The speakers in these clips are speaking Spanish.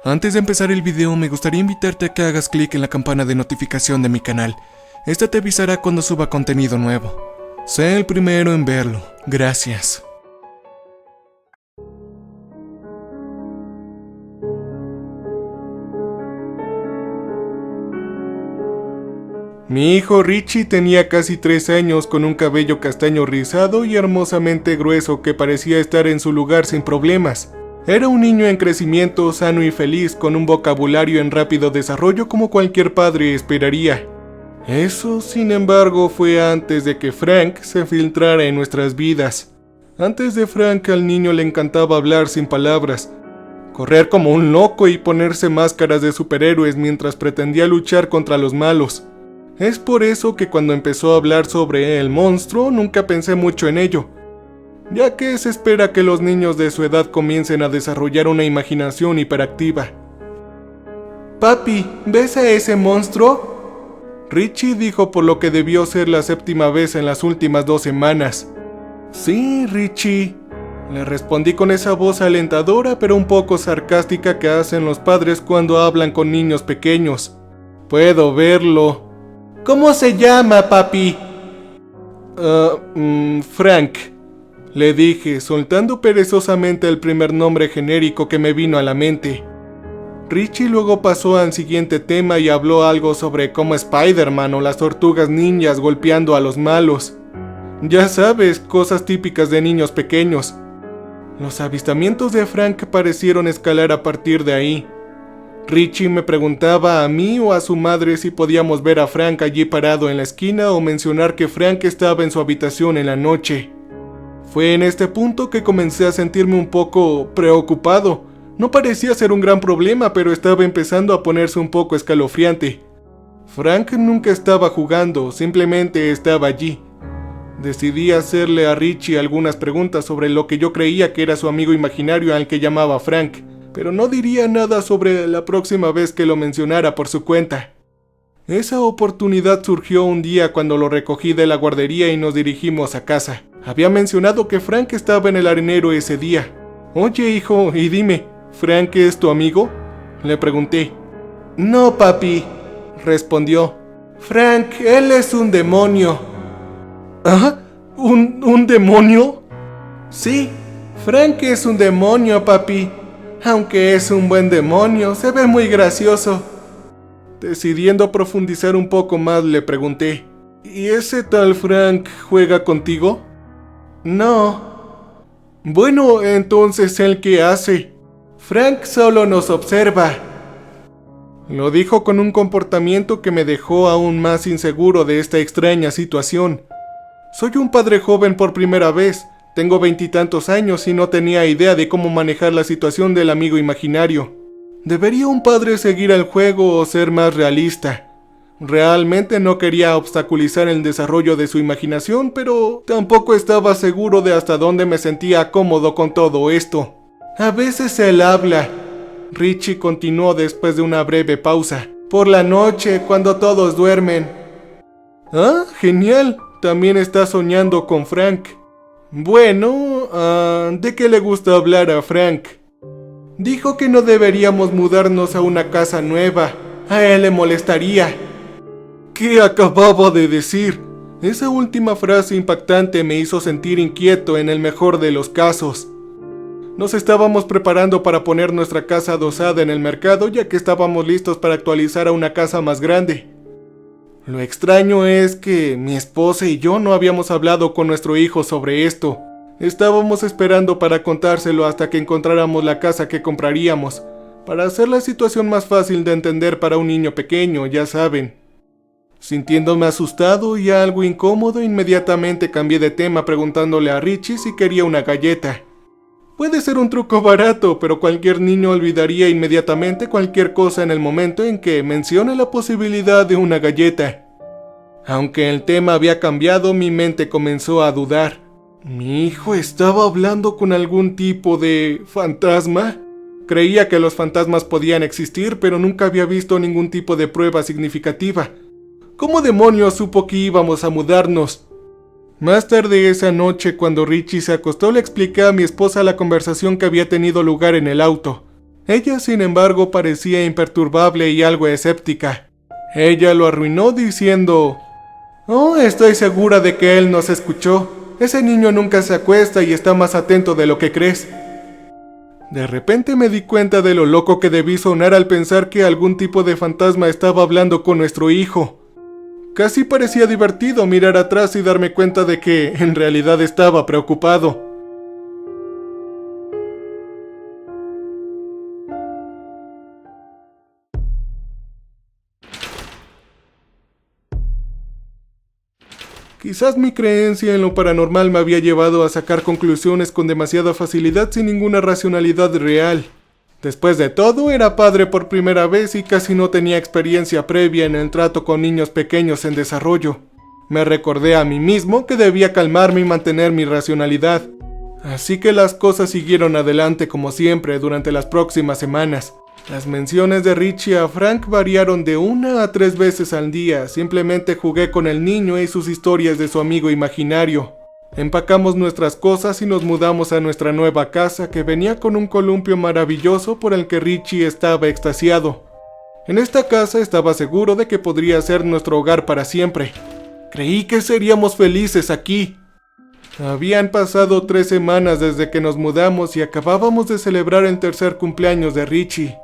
Antes de empezar el video, me gustaría invitarte a que hagas clic en la campana de notificación de mi canal. Esta te avisará cuando suba contenido nuevo. Sé el primero en verlo. Gracias. Mi hijo Richie tenía casi 3 años con un cabello castaño rizado y hermosamente grueso que parecía estar en su lugar sin problemas. Era un niño en crecimiento, sano y feliz, con un vocabulario en rápido desarrollo como cualquier padre esperaría. Eso, sin embargo, fue antes de que Frank se filtrara en nuestras vidas. Antes de Frank, al niño le encantaba hablar sin palabras, correr como un loco y ponerse máscaras de superhéroes mientras pretendía luchar contra los malos. Es por eso que cuando empezó a hablar sobre el monstruo, nunca pensé mucho en ello, ya que se espera que los niños de su edad comiencen a desarrollar una imaginación hiperactiva. «Papi, ¿ves a ese monstruo?», Richie dijo, por lo que debió ser la 7ª vez en las últimas 2 semanas. «Sí, Richie», le respondí con esa voz alentadora pero un poco sarcástica que hacen los padres cuando hablan con niños pequeños. «Puedo verlo». «¿Cómo se llama, papi?» Frank», le dije, soltando perezosamente el primer nombre genérico que me vino a la mente. Richie luego pasó al siguiente tema y habló algo sobre cómo Spider-Man o las tortugas ninjas golpeando a los malos. Ya sabes, cosas típicas de niños pequeños. Los avistamientos de Frank parecieron escalar a partir de ahí. Richie me preguntaba a mí o a su madre si podíamos ver a Frank allí parado en la esquina o mencionar que Frank estaba en su habitación en la noche. Fue en este punto que comencé a sentirme un poco preocupado. No parecía ser un gran problema, pero estaba empezando a ponerse un poco escalofriante. Frank nunca estaba jugando, simplemente estaba allí. Decidí hacerle a Richie algunas preguntas sobre lo que yo creía que era su amigo imaginario al que llamaba Frank, pero no diría nada sobre la próxima vez que lo mencionara por su cuenta. Esa oportunidad surgió un día cuando lo recogí de la guardería y nos dirigimos a casa. Había mencionado que Frank estaba en el arenero ese día. «Oye, hijo, y dime, ¿Frank es tu amigo?», le pregunté. «No, papi», respondió. «Frank, él es un demonio». «¿Ah? ¿Un demonio?» «Sí, Frank es un demonio, papi. Aunque es un buen demonio, se ve muy gracioso». Decidiendo profundizar un poco más, le pregunté, «¿Y ese tal Frank juega contigo?». «No». «Bueno, entonces, ¿él qué hace?». «Frank solo nos observa». Lo dijo con un comportamiento que me dejó aún más inseguro de esta extraña situación. Soy un padre joven por primera vez, tengo 20 y tantos años y no tenía idea de cómo manejar la situación del amigo imaginario. ¿Debería un padre seguir el juego o ser más realista? Realmente no quería obstaculizar el desarrollo de su imaginación, pero tampoco estaba seguro de hasta dónde me sentía cómodo con todo esto. «A veces él habla», Richie continuó después de una breve pausa, «por la noche, cuando todos duermen». «Ah, genial, también está soñando con Frank». «Bueno, ¿de qué le gusta hablar a Frank?». «Dijo que no deberíamos mudarnos a una casa nueva, a él le molestaría». ¿Qué acababa de decir? Esa última frase impactante me hizo sentir inquieto en el mejor de los casos. Nos estábamos preparando para poner nuestra casa adosada en el mercado, ya que estábamos listos para actualizar a una casa más grande. Lo extraño es que mi esposa y yo no habíamos hablado con nuestro hijo sobre esto. Estábamos esperando para contárselo hasta que encontráramos la casa que compraríamos, para hacer la situación más fácil de entender para un niño pequeño, ya saben. Sintiéndome asustado y algo incómodo, inmediatamente cambié de tema preguntándole a Richie si quería una galleta. Puede ser un truco barato, pero cualquier niño olvidaría inmediatamente cualquier cosa en el momento en que mencione la posibilidad de una galleta. Aunque el tema había cambiado, mi mente comenzó a dudar. ¿Mi hijo estaba hablando con algún tipo de fantasma? Creía que los fantasmas podían existir, pero nunca había visto ningún tipo de prueba significativa. ¿Cómo demonios supo que íbamos a mudarnos? Más tarde esa noche, cuando Richie se acostó, le expliqué a mi esposa la conversación que había tenido lugar en el auto. Ella, sin embargo, parecía imperturbable y algo escéptica. Ella lo arruinó diciendo: «Oh, estoy segura de que él nos escuchó. Ese niño nunca se acuesta y está más atento de lo que crees». De repente me di cuenta de lo loco que debí sonar al pensar que algún tipo de fantasma estaba hablando con nuestro hijo. Casi parecía divertido mirar atrás y darme cuenta de que, en realidad, estaba preocupado. Quizás mi creencia en lo paranormal me había llevado a sacar conclusiones con demasiada facilidad sin ninguna racionalidad real. Después de todo, era padre por primera vez y casi no tenía experiencia previa en el trato con niños pequeños en desarrollo. Me recordé a mí mismo que debía calmarme y mantener mi racionalidad. Así que las cosas siguieron adelante como siempre durante las próximas semanas. Las menciones de Richie a Frank variaron de 1 a 3 veces al día. Simplemente jugué con el niño y sus historias de su amigo imaginario. Empacamos nuestras cosas y nos mudamos a nuestra nueva casa, que venía con un columpio maravilloso por el que Richie estaba extasiado. En esta casa estaba seguro de que podría ser nuestro hogar para siempre. Creí que seríamos felices aquí. Habían pasado 3 semanas desde que nos mudamos y acabábamos de celebrar el tercer cumpleaños de Richie.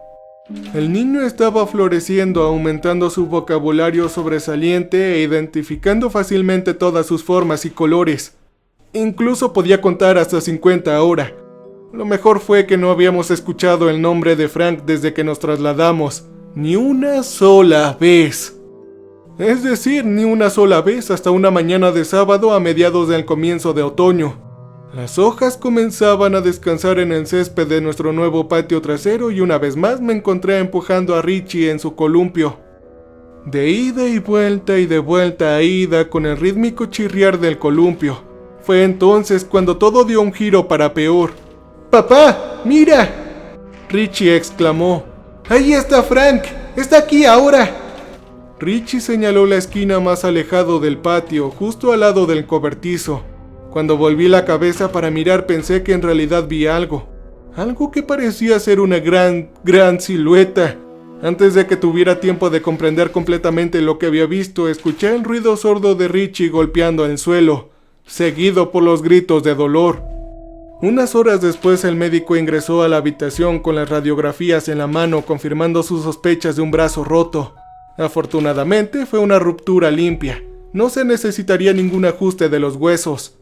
El niño estaba floreciendo, aumentando su vocabulario sobresaliente e identificando fácilmente todas sus formas y colores. Incluso podía contar hasta 50 ahora. Lo mejor fue que no habíamos escuchado el nombre de Frank desde que nos trasladamos. Ni una sola vez. Es decir, ni una sola vez hasta una mañana de sábado a mediados del comienzo de otoño. Las hojas comenzaban a descansar en el césped de nuestro nuevo patio trasero y una vez más me encontré empujando a Richie en su columpio. De ida y de vuelta a ida con el rítmico chirriar del columpio. Fue entonces cuando todo dio un giro para peor. ¡Papá, mira!, Richie exclamó. ¡Ahí está Frank! ¡Está aquí ahora! Richie señaló la esquina más alejado del patio, justo al lado del cobertizo. Cuando volví la cabeza para mirar pensé que en realidad vi algo. Algo que parecía ser una gran silueta. Antes de que tuviera tiempo de comprender completamente lo que había visto, escuché el ruido sordo de Richie golpeando el suelo, seguido por los gritos de dolor. Unas horas después el médico ingresó a la habitación con las radiografías en la mano, confirmando sus sospechas de un brazo roto. Afortunadamente fue una ruptura limpia. No se necesitaría ningún ajuste de los huesos.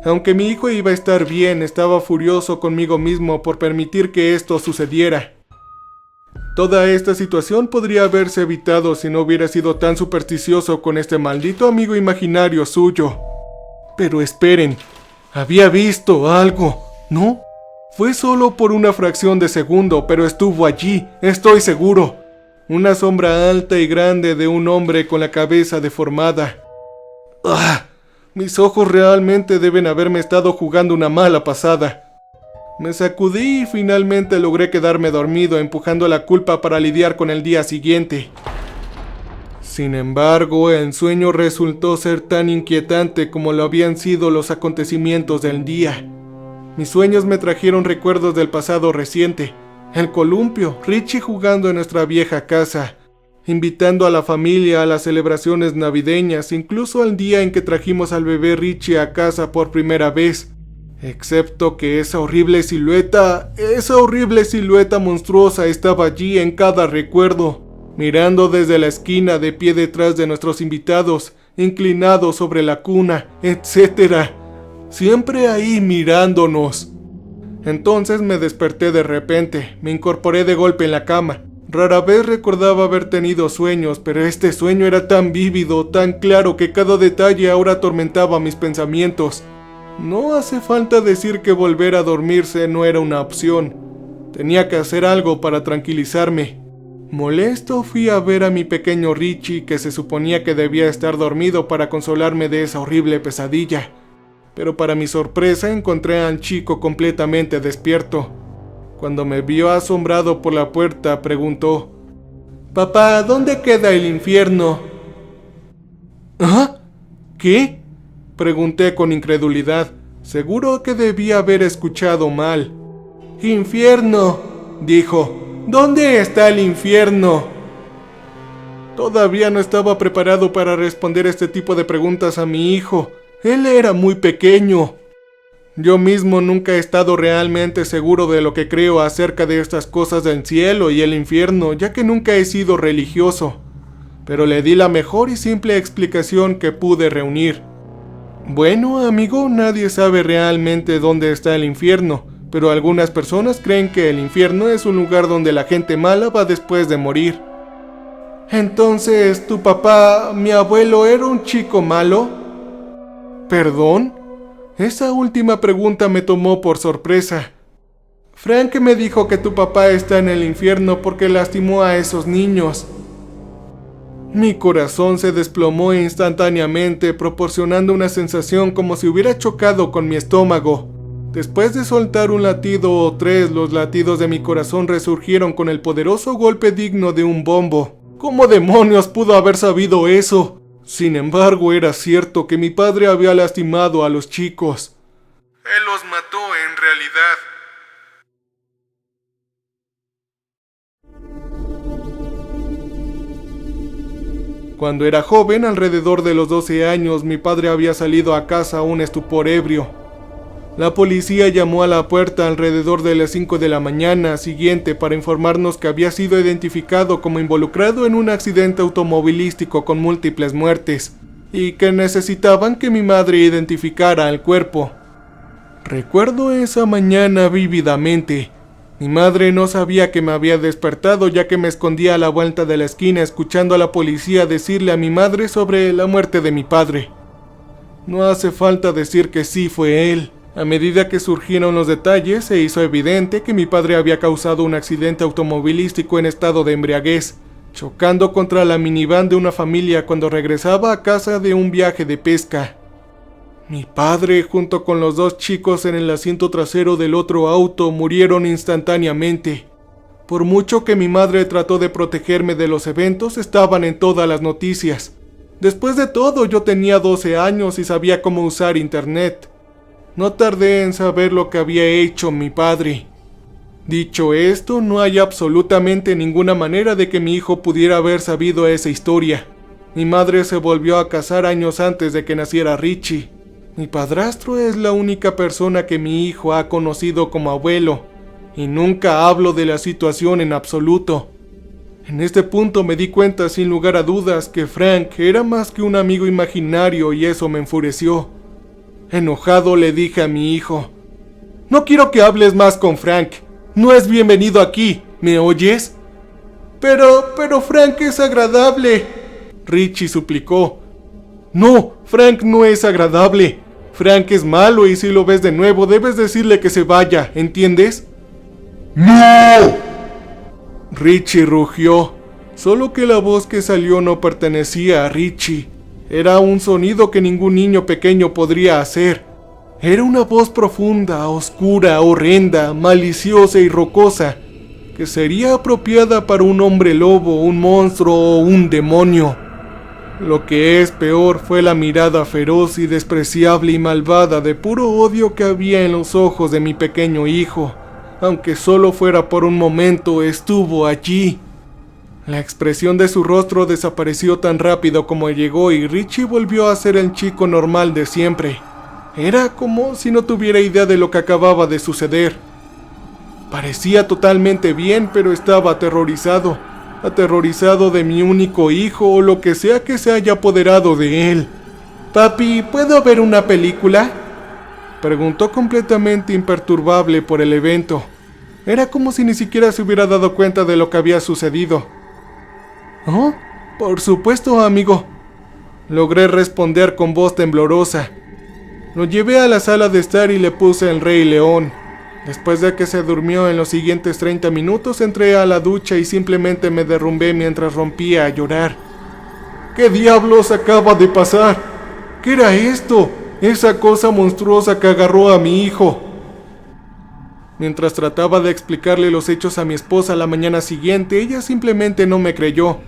Aunque mi hijo iba a estar bien, estaba furioso conmigo mismo por permitir que esto sucediera. Toda esta situación podría haberse evitado si no hubiera sido tan supersticioso con este maldito amigo imaginario suyo. Pero esperen, había visto algo, ¿no? Fue solo por una fracción de segundo, pero estuvo allí, estoy seguro. Una sombra alta y grande de un hombre con la cabeza deformada. ¡Ah! Mis ojos realmente deben haberme estado jugando una mala pasada. Me sacudí y finalmente logré quedarme dormido, empujando la culpa para lidiar con el día siguiente. Sin embargo, el sueño resultó ser tan inquietante como lo habían sido los acontecimientos del día. Mis sueños me trajeron recuerdos del pasado reciente. El columpio, Richie jugando en nuestra vieja casa, invitando a la familia a las celebraciones navideñas, incluso al día en que trajimos al bebé Richie a casa por primera vez. Excepto que esa horrible silueta monstruosa estaba allí en cada recuerdo, mirando desde la esquina de pie detrás de nuestros invitados, inclinado sobre la cuna, etc. Siempre ahí mirándonos. Entonces me desperté de repente, me incorporé de golpe en la cama. Rara vez recordaba haber tenido sueños, pero este sueño era tan vívido, tan claro que cada detalle ahora atormentaba mis pensamientos. No hace falta decir que volver a dormirse no era una opción. Tenía que hacer algo para tranquilizarme. Molesto fui a ver a mi pequeño Richie, que se suponía que debía estar dormido para consolarme de esa horrible pesadilla. Pero para mi sorpresa encontré al chico completamente despierto. Cuando me vio asombrado por la puerta, preguntó: «Papá, ¿dónde queda el infierno?» ¿Ah? ¿Qué?, pregunté con incredulidad. Seguro que debía haber escuchado mal. «Infierno», dijo: ¿Dónde está el infierno? Todavía no estaba preparado para responder este tipo de preguntas a mi hijo. Él era muy pequeño. Yo mismo nunca he estado realmente seguro de lo que creo acerca de estas cosas del cielo y el infierno, ya que nunca he sido religioso. Pero le di la mejor y simple explicación que pude reunir. Bueno, amigo, nadie sabe realmente dónde está el infierno, pero algunas personas creen que el infierno es un lugar donde la gente mala va después de morir. Entonces, ¿tu papá, mi abuelo, era un chico malo? ¿Perdón? Esa última pregunta me tomó por sorpresa. Frank me dijo que tu papá está en el infierno porque lastimó a esos niños. Mi corazón se desplomó instantáneamente, proporcionando una sensación como si hubiera chocado con mi estómago. Después de soltar un latido o tres, los latidos de mi corazón resurgieron con el poderoso golpe digno de un bombo. ¿Cómo demonios pudo haber sabido eso? Sin embargo, era cierto que mi padre había lastimado a los chicos. Él los mató en realidad. Cuando era joven, alrededor de los 12 años, mi padre había salido a casa un estupor ebrio. La policía llamó a la puerta alrededor de las 5 de la mañana siguiente para informarnos que había sido identificado como involucrado en un accidente automovilístico con múltiples muertes, y que necesitaban que mi madre identificara el cuerpo. Recuerdo esa mañana vívidamente. Mi madre no sabía que me había despertado, ya que me escondía a la vuelta de la esquina escuchando a la policía decirle a mi madre sobre la muerte de mi padre. No hace falta decir que sí fue él. A medida que surgieron los detalles, se hizo evidente que mi padre había causado un accidente automovilístico en estado de embriaguez, chocando contra la minivan de una familia cuando regresaba a casa de un viaje de pesca. Mi padre, junto con los dos chicos en el asiento trasero del otro auto, murieron instantáneamente. Por mucho que mi madre trató de protegerme de los eventos, estaban en todas las noticias. Después de todo, yo tenía 12 años y sabía cómo usar internet. No tardé en saber lo que había hecho mi padre. Dicho esto, no hay absolutamente ninguna manera de que mi hijo pudiera haber sabido esa historia. Mi madre se volvió a casar años antes de que naciera Richie. Mi padrastro es la única persona que mi hijo ha conocido como abuelo, y nunca hablo de la situación en absoluto. En este punto me di cuenta sin lugar a dudas que Frank era más que un amigo imaginario y eso me enfureció. Enojado le dije a mi hijo: «No quiero que hables más con Frank. No es bienvenido aquí, ¿me oyes?» Pero Frank es agradable», Richie suplicó. «No, Frank no es agradable. Frank es malo y si lo ves de nuevo debes decirle que se vaya, ¿entiendes?» «¡No!», Richie rugió, solo que la voz que salió no pertenecía a Richie. Era un sonido que ningún niño pequeño podría hacer. Era una voz profunda, oscura, horrenda, maliciosa y rocosa, que sería apropiada para un hombre lobo, un monstruo o un demonio. Lo que es peor fue la mirada feroz y despreciable y malvada de puro odio que había en los ojos de mi pequeño hijo. Aunque solo fuera por un momento, estuvo allí. La expresión de su rostro desapareció tan rápido como llegó y Richie volvió a ser el chico normal de siempre. Era como si no tuviera idea de lo que acababa de suceder. Parecía totalmente bien, pero estaba aterrorizado. Aterrorizado de mi único hijo o lo que sea que se haya apoderado de él. «Papi, ¿puedo ver una película?», preguntó completamente imperturbable por el evento. Era como si ni siquiera se hubiera dado cuenta de lo que había sucedido. «Oh, por supuesto, amigo», logré responder con voz temblorosa. Lo llevé a la sala de estar y le puse El Rey León. Después de que se durmió en los siguientes 30 minutos, entré a la ducha y simplemente me derrumbé mientras rompía a llorar. ¿Qué diablos acaba de pasar? ¿Qué era esto? Esa cosa monstruosa que agarró a mi hijo. Mientras trataba de explicarle los hechos a mi esposa la mañana siguiente, ella simplemente no me creyó.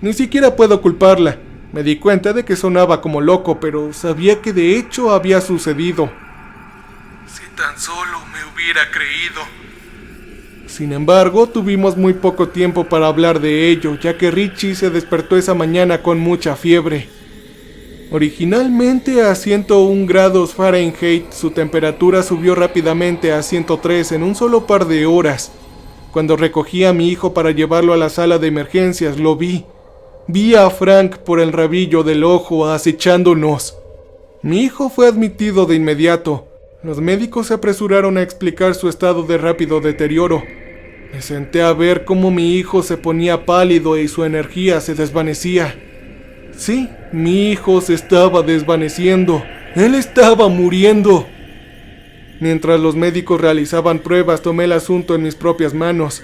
Ni siquiera puedo culparla. Me di cuenta de que sonaba como loco, pero sabía que de hecho había sucedido. Si tan solo me hubiera creído. Sin embargo, tuvimos muy poco tiempo para hablar de ello, ya que Richie se despertó esa mañana con mucha fiebre. Originalmente a 101 grados Fahrenheit, su temperatura subió rápidamente a 103 en un solo par de horas. Cuando recogí a mi hijo para llevarlo a la sala de emergencias, lo vi. Vi a Frank por el rabillo del ojo acechándonos. Mi hijo fue admitido de inmediato. Los médicos se apresuraron a explicar su estado de rápido deterioro. Me senté a ver cómo mi hijo se ponía pálido y su energía se desvanecía. Sí, mi hijo se estaba desvaneciendo. Él estaba muriendo. Mientras los médicos realizaban pruebas, tomé el asunto en mis propias manos.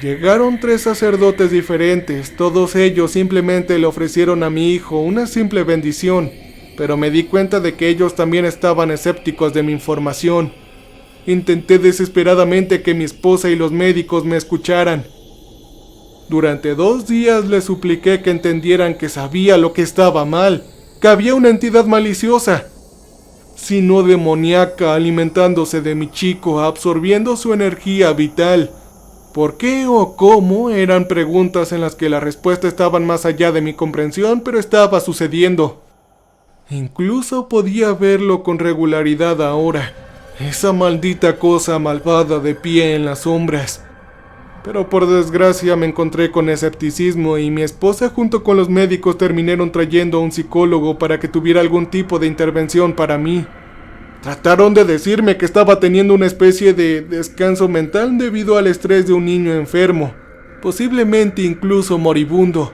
Llegaron 3 sacerdotes diferentes. Todos ellos simplemente le ofrecieron a mi hijo una simple bendición, pero me di cuenta de que ellos también estaban escépticos de mi información. Intenté desesperadamente que mi esposa y los médicos me escucharan. Durante 2 días les supliqué que entendieran que sabía lo que estaba mal, que había una entidad maliciosa, sino demoníaca, alimentándose de mi chico, absorbiendo su energía vital. ¿Por qué o cómo? Eran preguntas en las que la respuesta estaba más allá de mi comprensión, pero estaba sucediendo. Incluso podía verlo con regularidad ahora, esa maldita cosa malvada de pie en las sombras. Pero por desgracia me encontré con escepticismo y mi esposa junto con los médicos terminaron trayendo a un psicólogo para que tuviera algún tipo de intervención para mí. Trataron de decirme que estaba teniendo una especie de descanso mental debido al estrés de un niño enfermo, posiblemente incluso moribundo.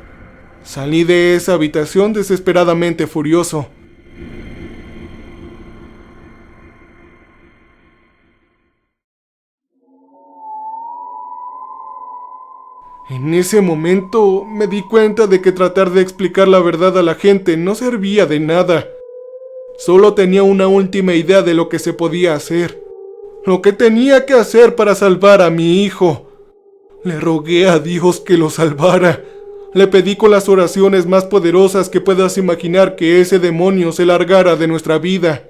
Salí de esa habitación desesperadamente furioso. En ese momento me di cuenta de que tratar de explicar la verdad a la gente no servía de nada. Solo tenía una última idea de lo que se podía hacer. Lo que tenía que hacer para salvar a mi hijo. Le rogué a Dios que lo salvara. Le pedí con las oraciones más poderosas que puedas imaginar que ese demonio se largara de nuestra vida.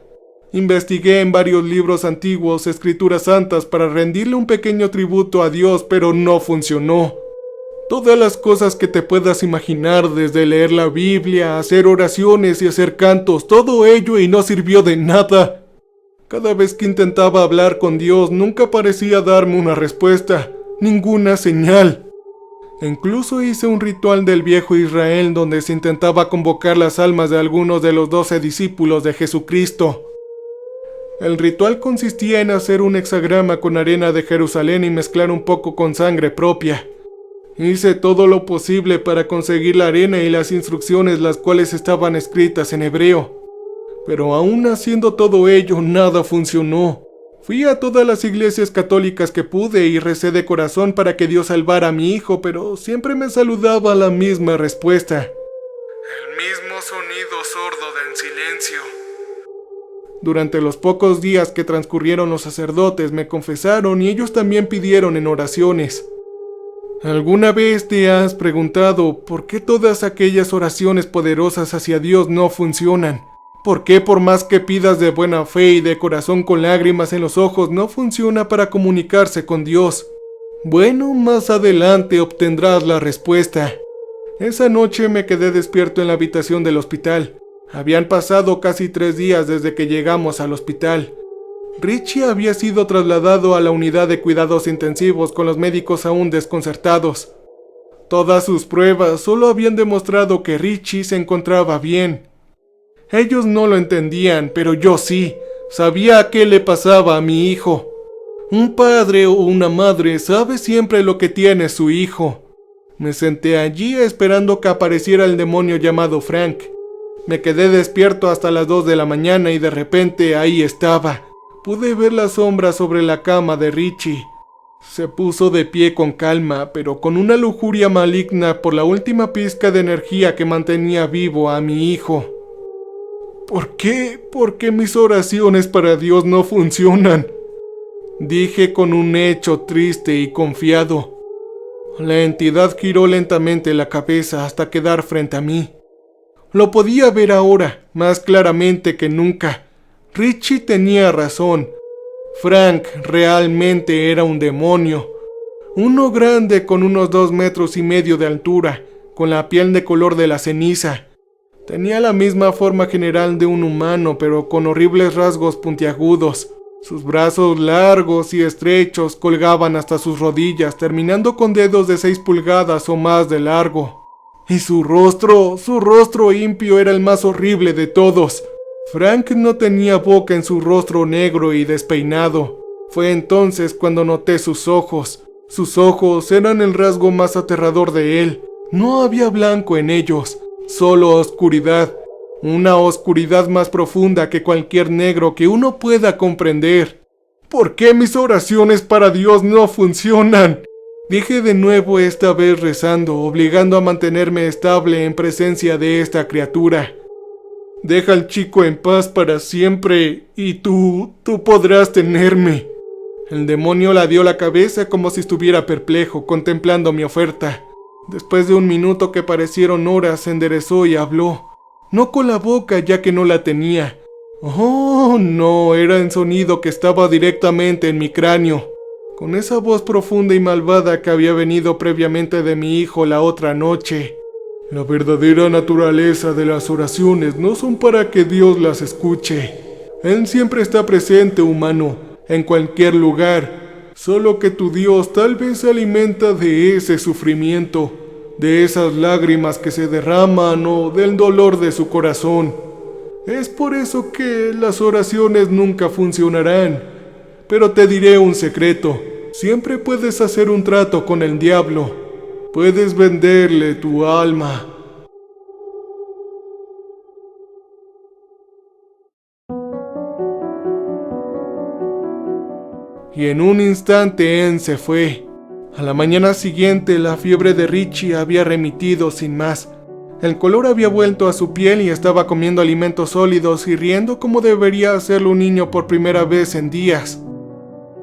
Investigué en varios libros antiguos, escrituras santas, para rendirle un pequeño tributo a Dios, pero no funcionó. Todas las cosas que te puedas imaginar, desde leer la Biblia, hacer oraciones y hacer cantos, todo ello y no sirvió de nada. Cada vez que intentaba hablar con Dios, nunca parecía darme una respuesta, ninguna señal. Incluso hice un ritual del viejo Israel donde se intentaba convocar las almas de algunos de los 12 discípulos de Jesucristo. El ritual consistía en hacer un hexagrama con arena de Jerusalén y mezclar un poco con sangre propia. Hice todo lo posible para conseguir la arena y las instrucciones, las cuales estaban escritas en hebreo. Pero aún haciendo todo ello, nada funcionó. Fui a todas las iglesias católicas que pude y recé de corazón para que Dios salvara a mi hijo, pero siempre me saludaba la misma respuesta. El mismo sonido sordo en silencio. Durante los pocos días que transcurrieron, los sacerdotes me confesaron y ellos también pidieron en oraciones. ¿Alguna vez te has preguntado por qué todas aquellas oraciones poderosas hacia Dios no funcionan? ¿Por qué por más que pidas de buena fe y de corazón con lágrimas en los ojos no funciona para comunicarse con Dios? Bueno, más adelante obtendrás la respuesta. Esa noche me quedé despierto en la habitación del hospital. Habían pasado casi 3 días desde que llegamos al hospital. Richie había sido trasladado a la unidad de cuidados intensivos con los médicos aún desconcertados. Todas sus pruebas solo habían demostrado que Richie se encontraba bien. Ellos no lo entendían, pero yo sí. Sabía qué le pasaba a mi hijo. Un padre o una madre sabe siempre lo que tiene su hijo. Me senté allí esperando que apareciera el demonio llamado Frank. Me quedé despierto hasta las 2 de la mañana y de repente ahí estaba. Pude ver la sombra sobre la cama de Richie. Se puso de pie con calma, pero con una lujuria maligna por la última pizca de energía que mantenía vivo a mi hijo. ¿Por qué? ¿Por qué mis oraciones para Dios no funcionan? Dije con un hecho triste y confiado. La entidad giró lentamente la cabeza hasta quedar frente a mí. Lo podía ver ahora, más claramente que nunca. Richie tenía razón. Frank realmente era un demonio. Uno grande con unos 2,5 metros de altura, con la piel de color de la ceniza. Tenía la misma forma general de un humano, pero con horribles rasgos puntiagudos. Sus brazos largos y estrechos colgaban hasta sus rodillas, terminando con dedos de 6 pulgadas o más de largo. Y su rostro impío era el más horrible de todos. Frank no tenía boca en su rostro negro y despeinado. Fue entonces cuando noté sus ojos. Sus ojos eran el rasgo más aterrador de él. No había blanco en ellos, solo oscuridad. Una oscuridad más profunda que cualquier negro que uno pueda comprender. ¿Por qué mis oraciones para Dios no funcionan? Dije de nuevo, esta vez rezando, obligando a mantenerme estable en presencia de esta criatura. Deja al chico en paz para siempre, y tú podrás tenerme. El demonio la dio la cabeza como si estuviera perplejo, contemplando mi oferta. Después de un minuto que parecieron horas, se enderezó y habló. No con la boca, ya que no la tenía. Oh, no, era el sonido que estaba directamente en mi cráneo. Con esa voz profunda y malvada que había venido previamente de mi hijo la otra noche. La verdadera naturaleza de las oraciones no son para que Dios las escuche. Él siempre está presente, humano, en cualquier lugar. Solo que tu Dios tal vez se alimenta de ese sufrimiento, de esas lágrimas que se derraman o del dolor de su corazón. Es por eso que las oraciones nunca funcionarán. Pero te diré un secreto. Siempre puedes hacer un trato con el diablo. Puedes venderle tu alma. Y en un instante Anne se fue. A la mañana siguiente la fiebre de Richie había remitido sin más. El color había vuelto a su piel y estaba comiendo alimentos sólidos y riendo como debería hacerlo un niño por primera vez en días.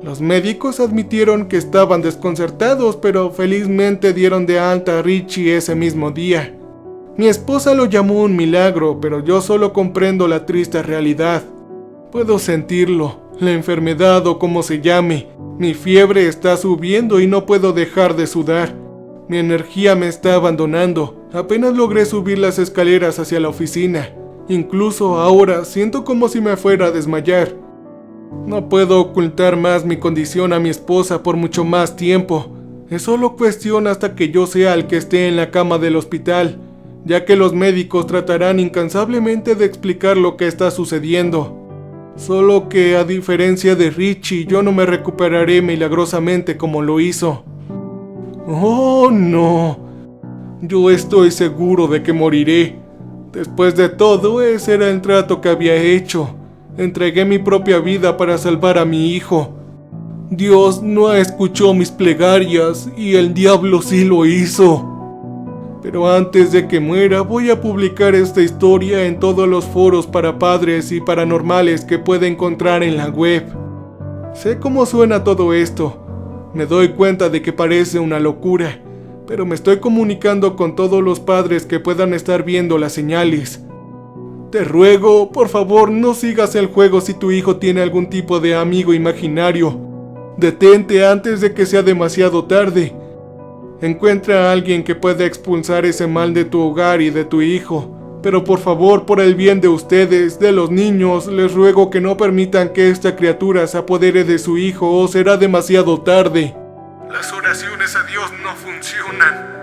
Los médicos admitieron que estaban desconcertados, pero felizmente dieron de alta a Richie ese mismo día. Mi esposa lo llamó un milagro, pero yo solo comprendo la triste realidad. Puedo sentirlo, la enfermedad o como se llame. Mi fiebre está subiendo y no puedo dejar de sudar. Mi energía me está abandonando. Apenas logré subir las escaleras hacia la oficina. Incluso ahora siento como si me fuera a desmayar. No puedo ocultar más mi condición a mi esposa por mucho más tiempo. Es solo cuestión hasta que yo sea el que esté en la cama del hospital, ya que los médicos tratarán incansablemente de explicar lo que está sucediendo. Solo que, a diferencia de Richie, yo no me recuperaré milagrosamente como lo hizo. ¡Oh, no! Yo estoy seguro de que moriré. Después de todo, ese era el trato que había hecho. Entregué mi propia vida para salvar a mi hijo. Dios no escuchó mis plegarias y el diablo sí lo hizo. Pero antes de que muera, voy a publicar esta historia en todos los foros para padres y paranormales que pueda encontrar en la web. Sé cómo suena todo esto. Me doy cuenta de que parece una locura, pero me estoy comunicando con todos los padres que puedan estar viendo las señales. Te ruego, por favor, no sigas el juego si tu hijo tiene algún tipo de amigo imaginario. Detente antes de que sea demasiado tarde. Encuentra a alguien que pueda expulsar ese mal de tu hogar y de tu hijo. Pero por favor, por el bien de ustedes, de los niños, les ruego que no permitan que esta criatura se apodere de su hijo o será demasiado tarde. Las oraciones a Dios no funcionan.